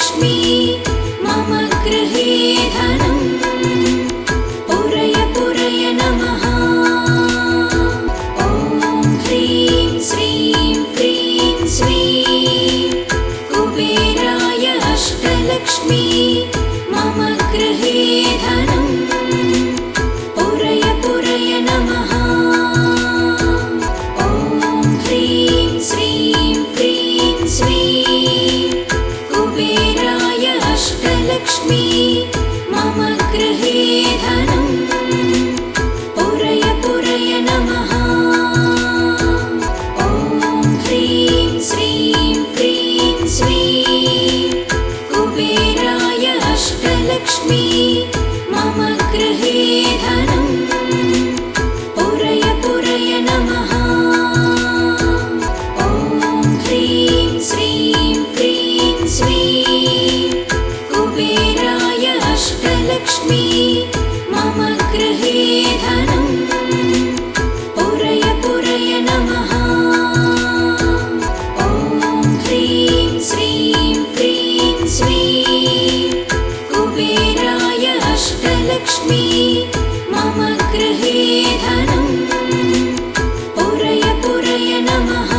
अष्टलक्ष्मी मम गृहे धनम् पूरय पूरय नमः। ॐ ह्रीं श्रीं क्रीं स्वीं कुबेराय अष्टलक्ष्मी मम गृहे धनम् पूरय पूरय नमः। ॐ ह्रीं श्रीं क्रीं स्वीं कुबेराय अष्टलक्ष्मी मम गृहे धनम् पूरय पूरय नमः। ॐ ह्रीं श्रीं क्रीं स्वीं कुबेराय अष्टलक्ष्मी मम गृहे धनम् पूरय पूरय नमः। ॐ ह्रीं श्रीं क्रीं स्वीं कुबेराय अष्टलक्ष्मी मम गृहे धनम् पूरय पूरय नमः। ॐ ह्रीं श्रीं क्रीं स्वीं कुबेराय अष्टलक्ष्मी मम गृहे धनम् पूरय पूरय नमः।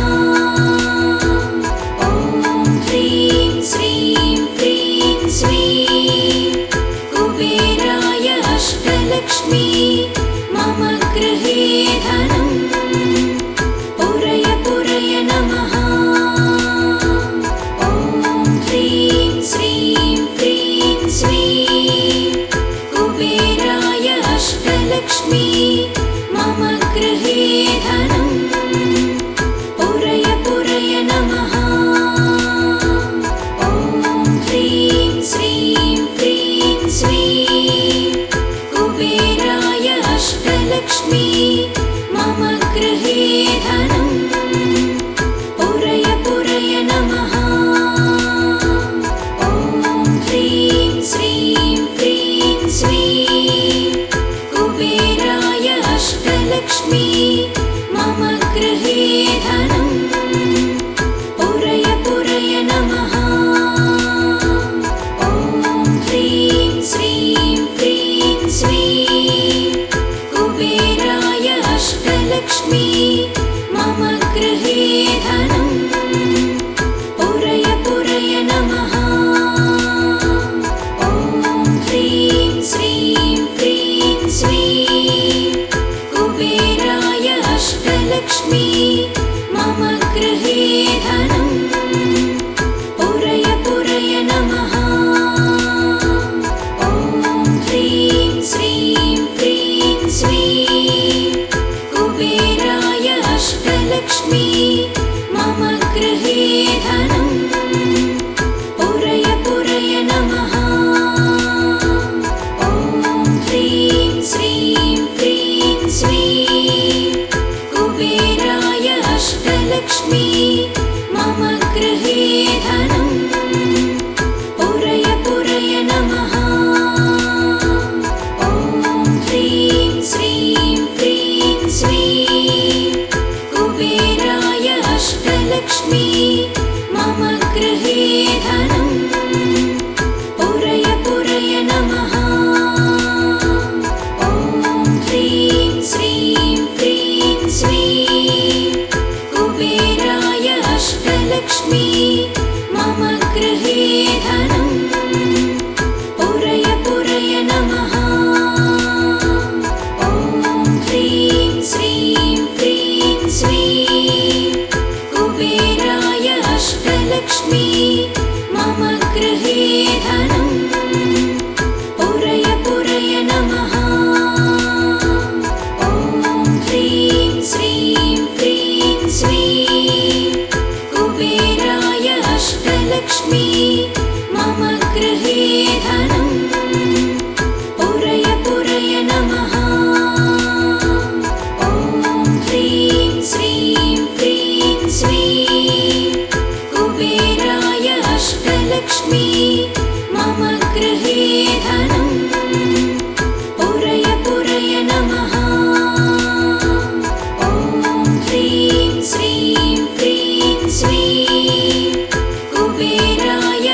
ॐ ह्रीं श्रीं क्रीं स्वीं कुबेराय अष्टलक्ष्मी मम गृहे धनम् पूरय पूरय नमः। ॐ ह्रीं श्रीं क्रीं स्वीं कुबेराय अष्टलक्ष्मी मम गृहे धनम् पूरय पूरय नमः। ॐ ह्रीं श्रीं क्रीं स्वीं कुबेराय अष्टलक्ष्मी मम गृहे धनम् पूरय पूरय नमः। ॐ ह्रीं श्रीं क्रीं स्वीं कुबेराय अष्टलक्ष्मी मम गृहे धनम् पूरय पूरय नमः। ॐ ह्रीं श्रीं क्रीं स्वीं कुबेराय अष्टलक्ष्मी मम गृहे धनम् पूरय पूरय नमः। ॐ ह्रीं श्रीं क्रीं स्वीं कुबेराय अष्टलक्ष्मी मम गृहे धनम् पूरय पूरय नमः। ॐ ह्रीं श्रीं क्रीं स्वीं कुबेराय अष्टलक्ष्मी मम गृहे धनम् पूरय पूरय नमः। ॐ ह्रीं श्रीं क्रीं स्वीं कुबेराय अष्टलक्ष्मी मम गृहे धनम् पूरय पूरय नमः। ॐ ह्रीं श्रीं क्रीं स्वीं कुबेराय अष्टलक्ष्मी मम गृहे धनम् पूरय पूरय नमः। ॐ ह्रीं श्रीं क्रीं स्वीं कुबेराय अष्टलक्ष्मी मम गृहे धनम् पूरय पूरय नमः। ॐ ह्रीं श्रीं क्रीं स्वीं कुबेराय अष्टलक्ष्मी मम गृहे धनम् पूरय पूरय नमः। ॐ ह्रीं श्रीं क्रीं स्वीं कुबेराय अष्टलक्ष्मी मम गृहे धनम् पूरय पूरय नमः। ॐ ह्रीं श्रीं क्रीं स्वीं कुबेराय अष्टलक्ष्मी मम गृहे धनम् पूरय पूरय नमः। ॐ ह्रीं श्रीं क्रीं स्वीं कुबेराय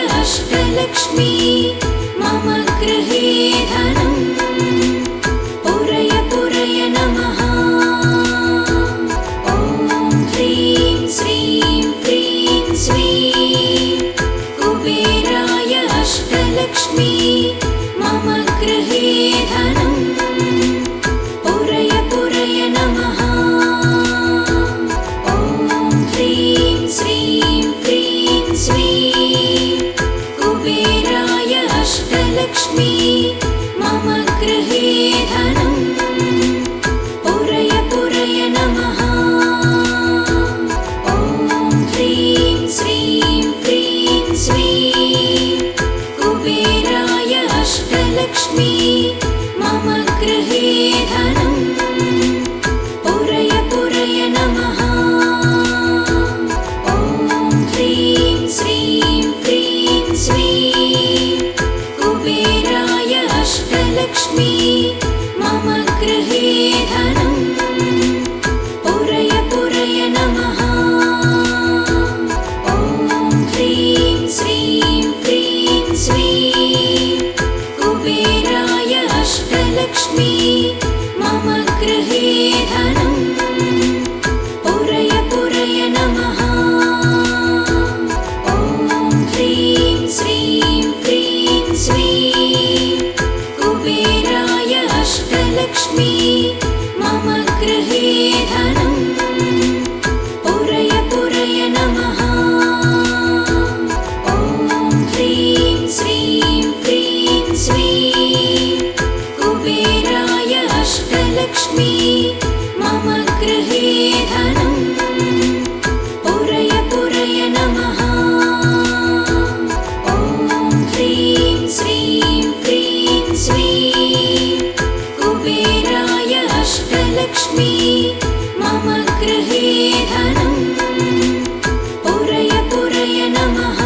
अष्टलक्ष्मी मम गृहे धनम् पुरय पुरय नमः।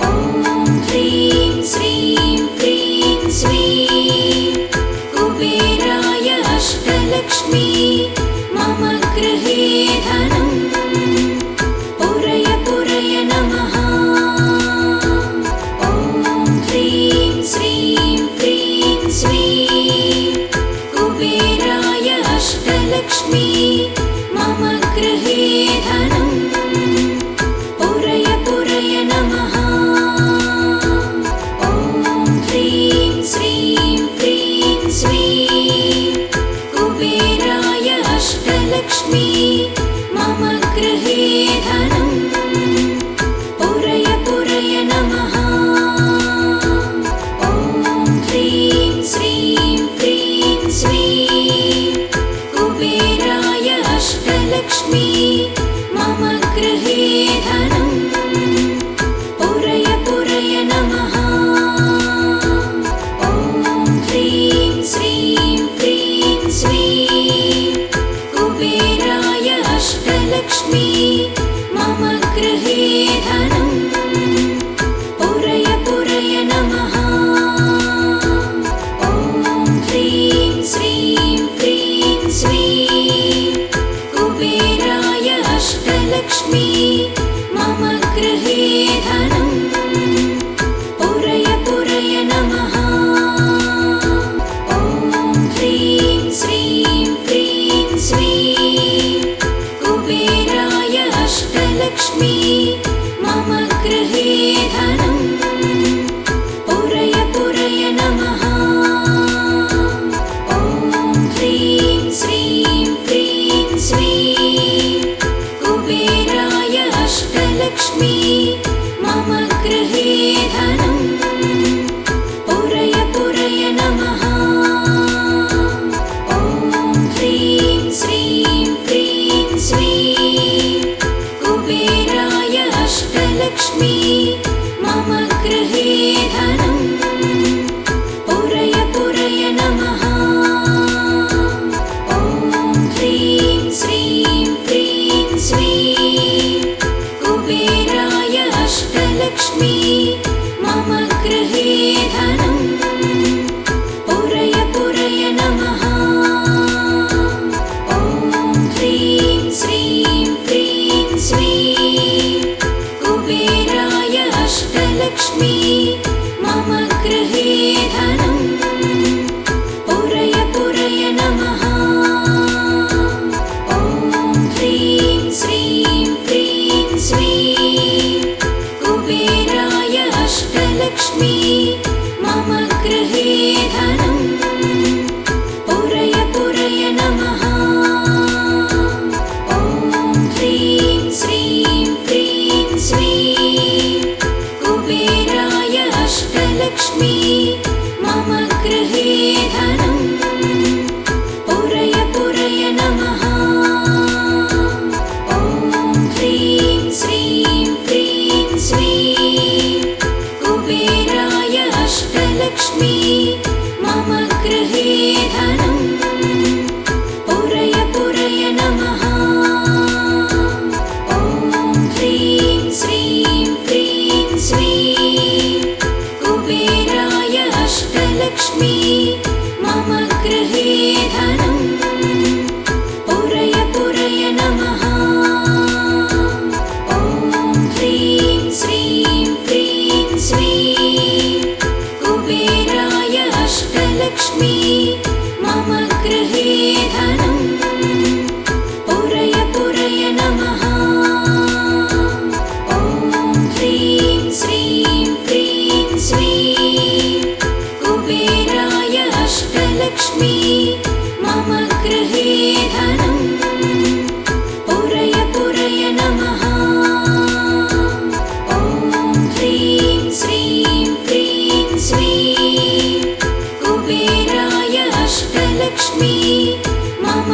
ॐ ह्रीं श्रीं क्रीं श्रीं कुबेराय अष्टलक्ष्मी मम गृहे धनम् पुरय पुरय नमः। ॐ ह्रीं श्रीं क्रीं श्रीं कुबेराय अष्टलक्ष्मी मम गृहे धनम् पुरय पुरय नमः। ॐ ह्रीं श्रीं क्रीं श्रीं कुबेराय अष्टलक्ष्मी मम गृहे धनम् पुरय पुरय नमः। ॐ ह्रीं श्रीं क्रीं श्रीं कुबेराय अष्टलक्ष्मी मम गृहे धनम् पुरय पुरय नमः। ॐ ह्रीं श्रीं क्रीं श्रीं कुबेराय अष्टलक्ष्मी मम गृहे धनम् पुरय पुरय नमः। ॐ ह्रीं श्रीं क्रीं श्रीं कुबेराय अष्टलक्ष्मी मम गृहे धनम् पुरय पुरय नमः। ॐ ह्रीं श्रीं क्रीं श्रीं कुबेराय अष्टलक्ष्मी मम गृहे धनम् पुरय पुरय नमः। ॐ ह्रीं श्रीं क्रीं श्रीं कुबेराय अष्टलक्ष्मी मम गृहे धनम् पुरय पुरय नमः। ॐ ह्रीं श्रीं क्रीं श्रीं कुबेराय अष्टलक्ष्मी मम गृहे धनम् पुरय पुरय नमः। ॐ ह्रीं श्रीं क्रीं श्रीं कुबेराय अष्टलक्ष्मी मम गृहे धनम् पुरय पुरय नमः। ॐ ह्रीं श्रीं क्रीं श्रीं कुबेराय अष्टलक्ष्मी मम गृहे धनम् पुरय पुरय नमः। ॐ ह्रीं श्रीं क्रीं श्रीं कुबेराय अष्टलक्ष्मी मम गृहे धनम् पुरय पुरय नमः। ॐ ह्रीं श्रीं क्रीं श्रीं कुबेराय अष्टलक्ष्मी मम गृहे धनम् पुरय पुरय नमः। ॐ ह्रीं श्रीं क्रीं श्रीं कुबेराय अष्टलक्ष्मी मम गृहे धनम् पुरय पुरय नमः। ॐ ह्रीं श्रीं क्रीं श्रीं कुबेराय अष्टलक्ष्मी मम गृहे धनम् पुरय पुरय नमः। ॐ ह्रीं श्रीं क्रीं श्रीं कुबेराय अष्टलक्ष्मी मम गृहे धनम् पुरय पुरय नमः। ॐ ह्रीं श्रीं क्रीं श्रीं कुबेराय अष्टलक्ष्मी मम गृहे धनम् पुरय पुरय नमः। ॐ ह्रीं श्रीं क्रीं श्रीं कुबेराय अष्टलक्ष्मी मम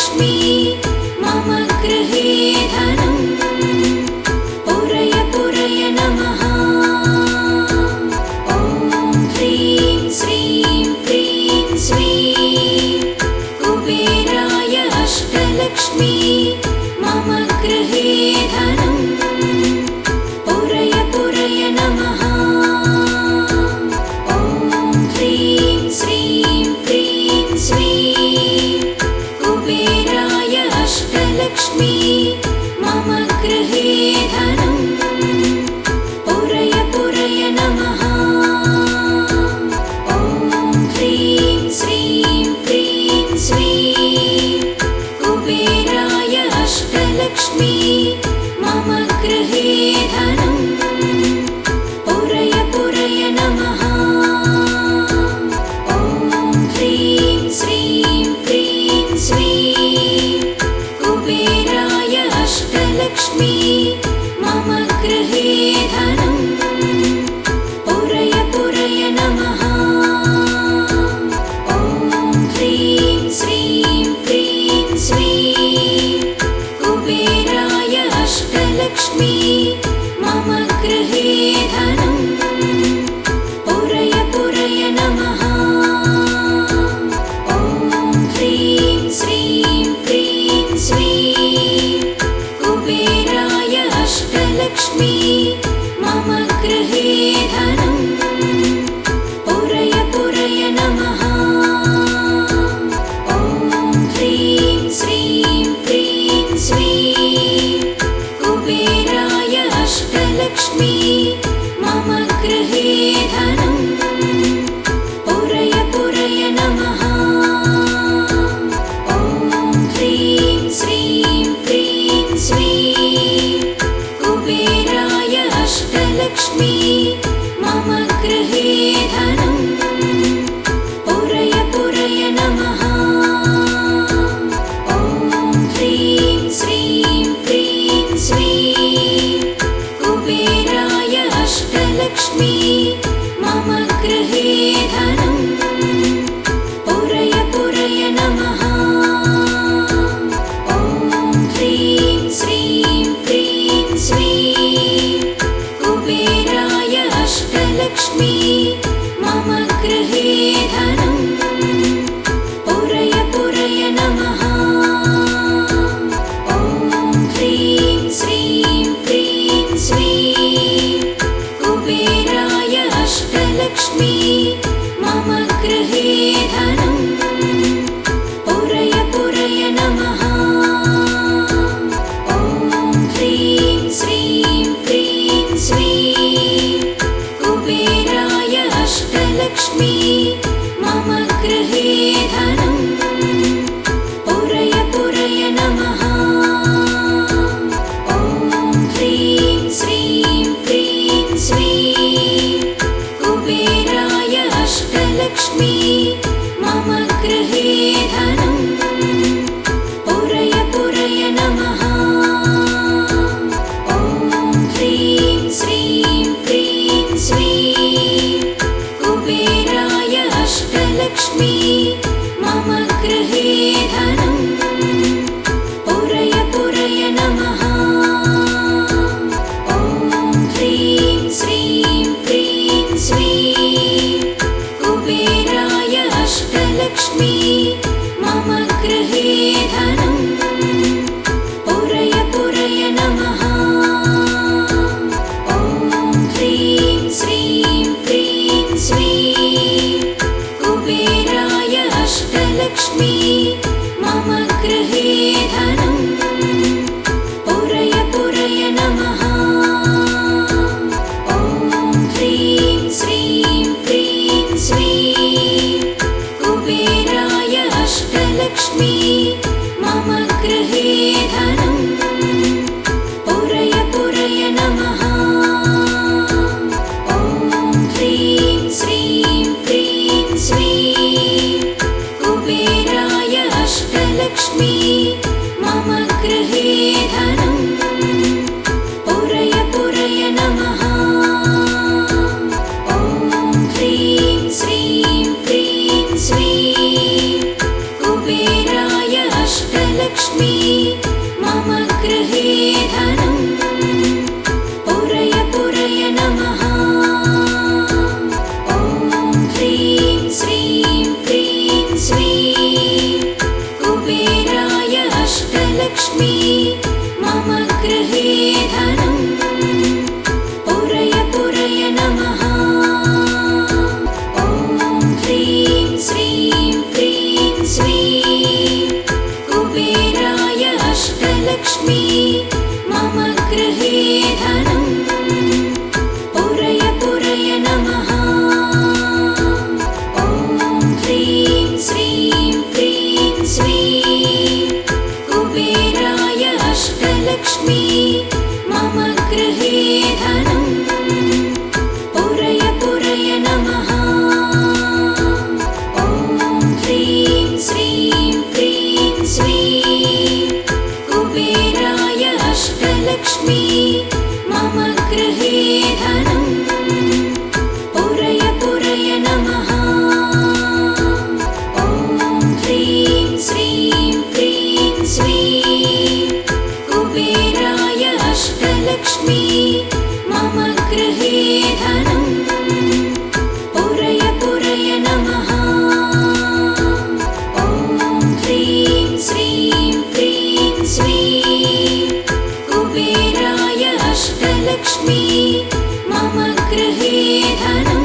अष्टलक्ष्मी मम गृहे धनं पुरय पुरय नमः। ॐ ह्रीं श्रीं क्रीं श्रीं कुबेराय अष्टलक्ष्मी मम गृहे धनं पुरय पुरय नमः। ॐ ह्रीं श्रीं क्रीं श्रीं कुबेराय अष्टलक्ष्मी मम गृहे धनं पुरय पुरय नमः। ॐ ह्रीं श्रीं क्रीं श्रीं कुबेराय अष्टलक्ष्मी मम गृहे धनं पुरय पुरय नमः। ॐ ह्रीं श्रीं क्रीं श्रीं कुबेराय अष्टलक्ष्मी मम गृहे धनं पुरय पुरय नमः। ॐ ह्रीं श्रीं क्रीं श्रीं कुबेराय अष्टलक्ष्मी मम गृहे धनं पुरय पुरय नमः। ॐ ह्रीं श्रीं क्रीं श्रीं कुबेराय अष्टलक्ष्मी मम गृहे धनं पुरय पुरय नमः। ॐ ह्रीं श्रीं क्रीं श्रीं कुबेराय अष्टलक्ष्मी मम गृहे धनं पुरय पुरय नमः। ॐ ह्रीं श्रीं क्रीं श्रीं कुबेराय अष्टलक्ष्मी मम गृहे धनं पुरय पुरय नमः। ॐ ह्रीं श्रीं क्रीं श्रीं कुबेराय अष्टलक्ष्मी मम गृहे धनं पुरय पुरय नमः। ॐ ह्रीं श्रीं क्रीं श्रीं कुबेराय अष्टलक्ष्मी मम गृहे धनं पुरय पुरय नमः। ॐ ह्रीं श्रीं क्रीं श्रीं कुबेराय अष्टलक्ष्मी मम गृहे धनं पुरय पुरय नमः। ॐ ह्रीं श्रीं क्रीं श्रीं कुबेराय अष्टलक्ष्मी मम गृहे धनं पुरय पुरय नमः। ॐ ह्रीं श्रीं क्रीं श्रीं कुबेराय अष्टलक्ष्मी मम गृहे धनं पुरय पुरय नमः। ॐ ह्रीं श्रीं क्रीं श्रीं कुबेराय अष्टलक्ष्मी मम गृहे धनं पुरय पुरय नमः। ॐ ह्रीं श्रीं क्रीं श्रीं कुबेराय अष्टलक्ष्मी मम गृहे धनं पुरय पुरय नमः। ॐ ह्रीं श्रीं क्रीं श्रीं कुबेराय अष्टलक्ष्मी मम गृहे धनं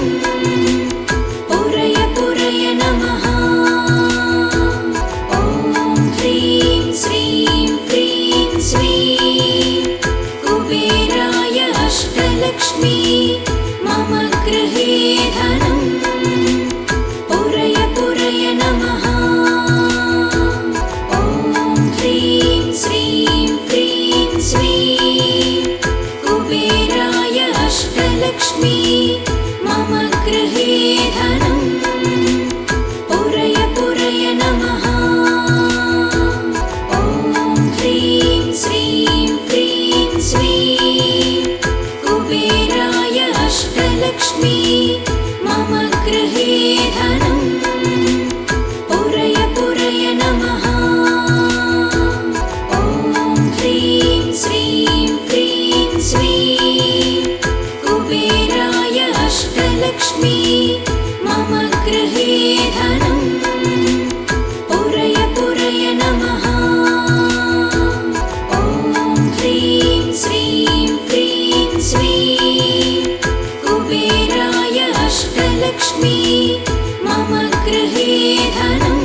पुरय पुरय नमः। ॐ ह्रीं श्रीं क्रीं श्रीं कुबेराय अष्टलक्ष्मी मम गृहे धनं पुरय पुरय नमः। ॐ ह्रीं श्रीं क्रीं श्रीं कुबेराय अष्टलक्ष्मी मम गृहे धनं पुरय पुरय नमः। ॐ ह्रीं श्रीं क्रीं श्रीं कुबेराय अष्टलक्ष्मी मम गृहे धनं पुरय पुरय नमः। ॐ ह्रीं श्रीं क्रीं श्रीं कुबेराय अष्टलक्ष्मी मम गृहे धनं पुरय पुरय नमः। ॐ ह्रीं श्रीं क्रीं श्रीं कुबेराय अष्टलक्ष्मी मम गृहे धनं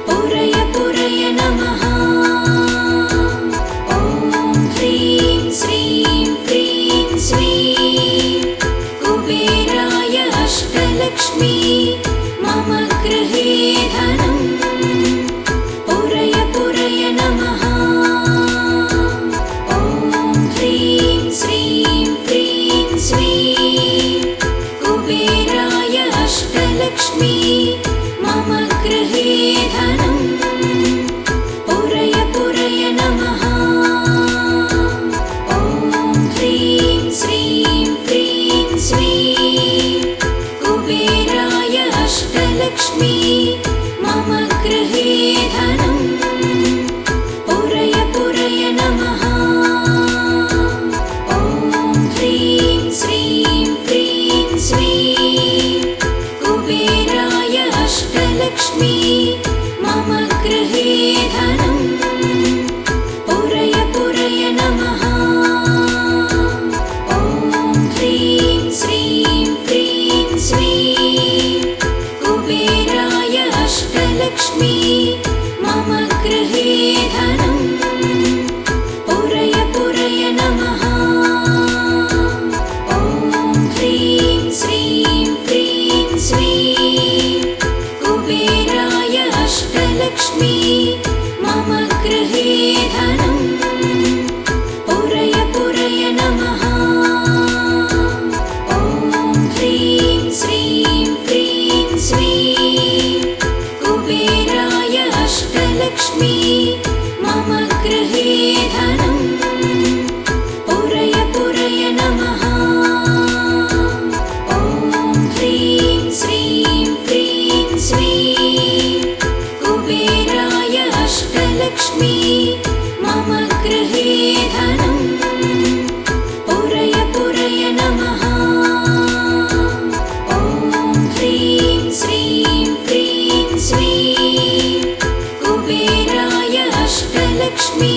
पुरय पुरय नमः। ॐ ह्रीं श्रीं क्रीं श्रीं कुबेराय अष्टलक्ष्मी मम गृहे धनं पुरय पुरय नमः। ॐ ह्रीं श्रीं क्रीं श्रीं कुबेराय अष्टलक्ष्मी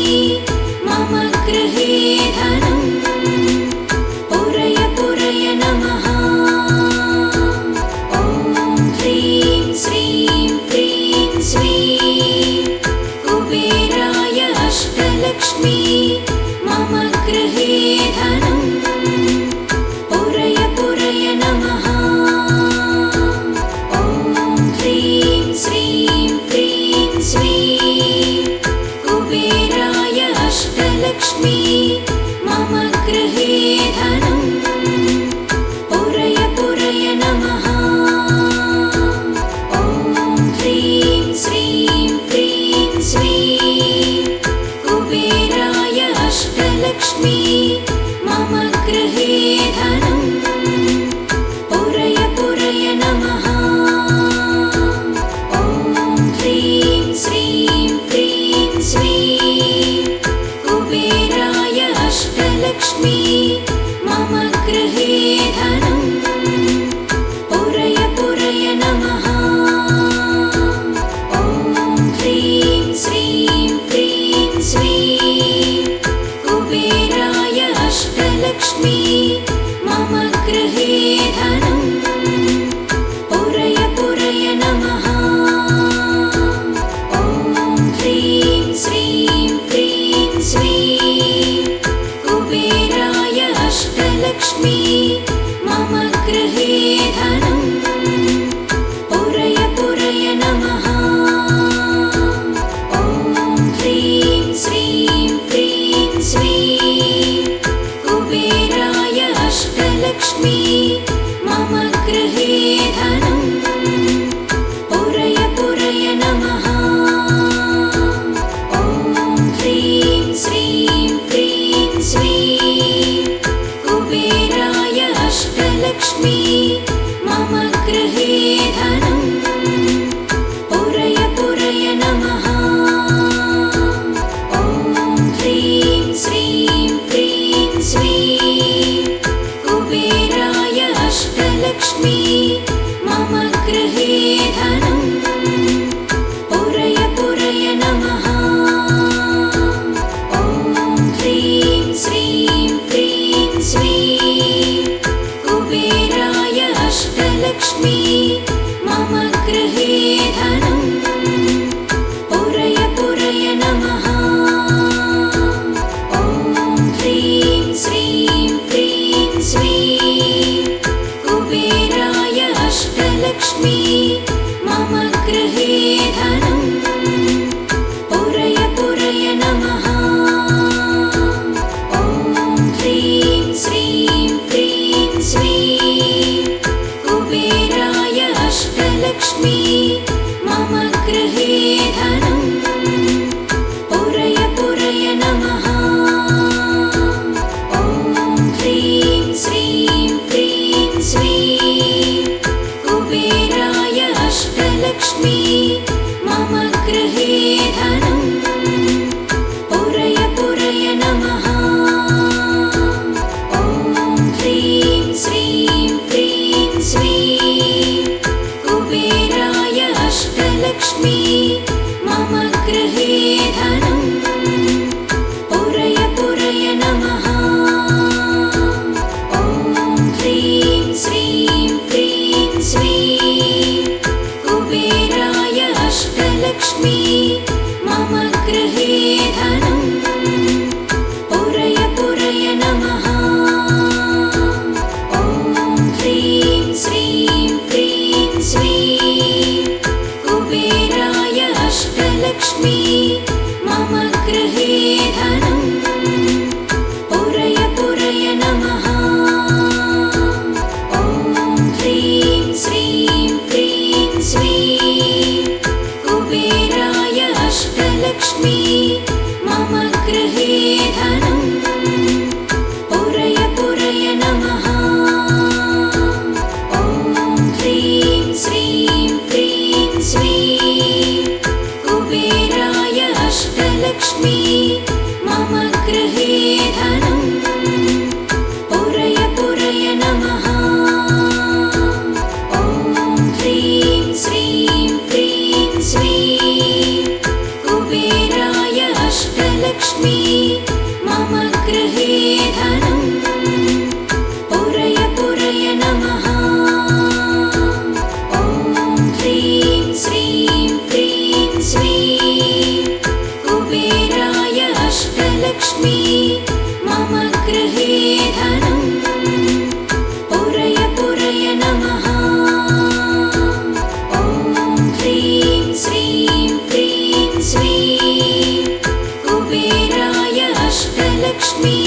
मम गृहे धनं पुरय पुरय नमः। ॐ ह्रीं श्रीं क्रीं श्रीं कुबेराय अष्टलक्ष्मी मम गृहे धनं पुरय पुरय नमः। ॐ ह्रीं श्रीं क्रीं श्रीं कुबेराय अष्टलक्ष्मी मम गृहे धनं पुरय पुरय नमः। ॐ ह्रीं श्रीं क्रीं श्रीं कुबेराय अष्टलक्ष्मी मम गृहे धनं पुरय पुरय नमः। ॐ ह्रीं श्रीं क्रीं श्रीं कुबेराय अष्टलक्ष्मी मम गृहे धनं पुरय पुरय नमः। ॐ ह्रीं श्रीं क्रीं श्रीं कुबेराय अष्टलक्ष्मी मम गृहे धनं पुरय पुरय नमः। ॐ ह्रीं श्रीं क्रीं श्रीं कुबेराय अष्टलक्ष्मी मम गृहे धनं पुरय पुरय नमः। ॐ ह्रीं श्रीं क्रीं श्रीं कुबेराय अष्टलक्ष्मी मम गृहे धनं पुरय पुरय नमः। ॐ ह्रीं श्रीं क्रीं श्रीं कुबेराय अष्टलक्ष्मी मम गृहे धनं पुरय पुरय नमः। ॐ ह्रीं श्रीं क्रीं श्रीं कुबेराय अष्टलक्ष्मी मम गृहे धनं पुरय पुरय नमः। ॐ ह्रीं श्रीं क्रीं श्रीं कुबेराय अष्टलक्ष्मी मम गृहे धनं पुरय पुरय नमः। ॐ ह्रीं श्रीं क्रीं श्रीं कुबेराय अष्टलक्ष्मी मम गृहे धनं पुरय पुरय नमः। ॐ ह्रीं श्रीं क्रीं श्रीं कुबेराय अष्टलक्ष्मी मम गृहे धनं पुरय पुरय नमः। ॐ ह्रीं श्रीं क्रीं श्रीं कुबेराय अष्टलक्ष्मी मम गृहे धनं पुरय पुरय नमः। ॐ ह्रीं श्रीं क्रीं श्रीं कुबेराय अष्टलक्ष्मी मम गृहे धनं पुरय पुरय नमः। ॐ ह्रीं श्रीं क्रीं श्रीं कुबेराय अष्टलक्ष्मी मम गृहे धनं पुरय पुरय नमः। ॐ ह्रीं श्रीं क्रीं श्रीं कुबेराय अष्टलक्ष्मी मम गृहे धनं पुरय पुरय नमः। ॐ ह्रीं श्रीं क्रीं श्रीं कुबेराय अष्टलक्ष्मी मम गृहे धनं पुरय पुरय नमः। ॐ ह्रीं श्रीं क्रीं श्रीं कुबेराय अष्टलक्ष्मी अष्टलक्ष्मी मम गृहे धनं पुरय पुरय नमः ॐ ह्रीं श्रीं क्रीं श्रीं कुबेराय अष्टलक्ष्मी मम गृहे धनं पुरय पुरय नमः ॐ ह्रीं श्रीं क्रीं श्रीं कुबेराय अष्टलक्ष्मी मम गृहे धनं पुरय पुरय नमः ॐ ह्रीं श्रीं क्रीं श्रीं कुबेराय अष्टलक्ष्मी